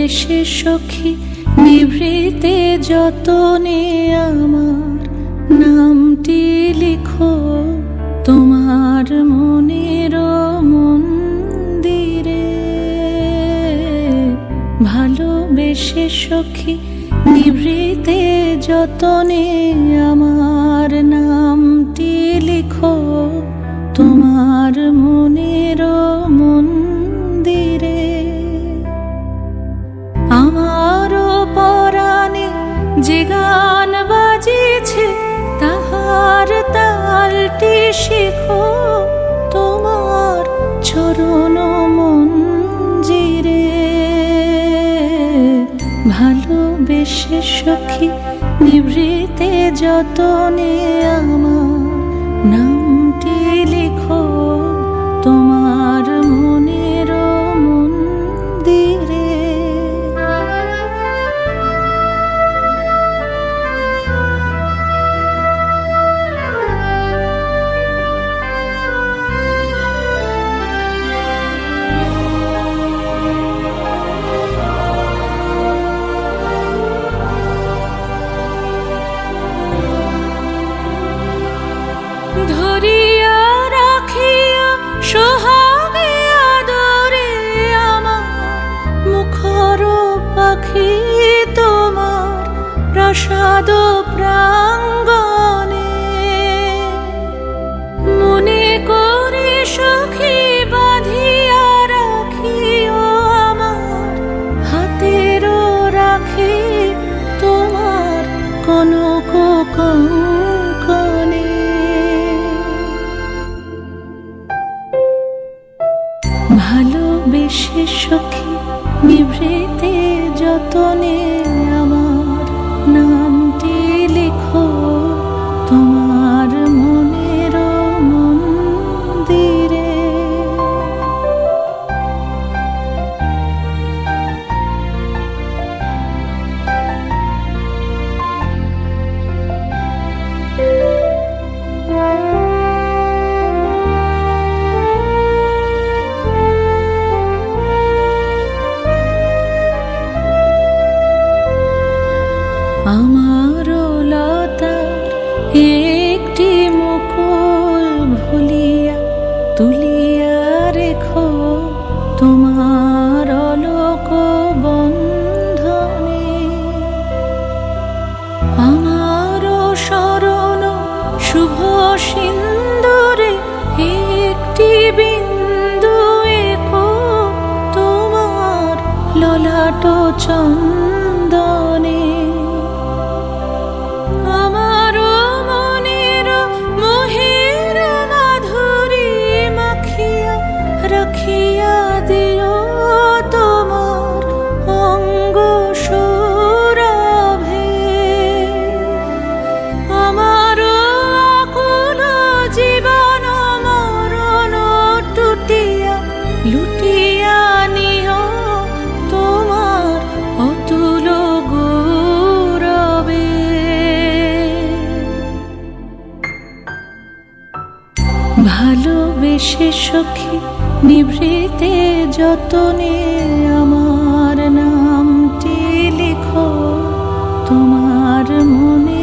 বেশে সখী নিভৃতে যতনে আমার নামটি লিখো তোমার মনের মন্দিরে। ভালোবেসে সখী নিভৃতে যতনে আমার নামটি লিখো তোমার মনের মন্দিরে। আমারও পরাণে যে গান বাজিছে তাহার তালটি শেখো তোমার চরণ মঞ্জিরে। ভালোবেসে সখী নিভৃতে যতনে আমার নামটি লিখো তোমার মনের মন্দিরে। ধরিয়া রাখিয়া সোহাগে আদরে আমার মুখর পাখি তোমার প্রাসাদ প্রাঙ্গণে। মনে করে সখী বাঁধিয়া রাখিও আমার হাতের রাখি তোমার কনক কঙ্কণে। ভালোবেসে সখী নিভৃতে যতনে আমার নামটি লিখো তোমার মনের মন্দিরে। আমারও লতার একটি মুকুল ভুলিয়া তুলিয়া রেখো তোমার অলোক বন্ধনে। আমারও শরণ শুভ সিন্দুরে একটি বিন্দু এঁকো তোমার ললাট চন্দনে। আমারও মনের মোহের মাধুরী মাখিয়া রাখিয়া দিও তোমার অঙ্গ সৌরভে। আমারও আকুল জীবন মরণ টুটিয়া লুটিয়া নিও তোমার অতুল গৌরবে। ভালোবেসে সখী নিভৃতে যতনে আমার নামটি লিখো তোমার মনে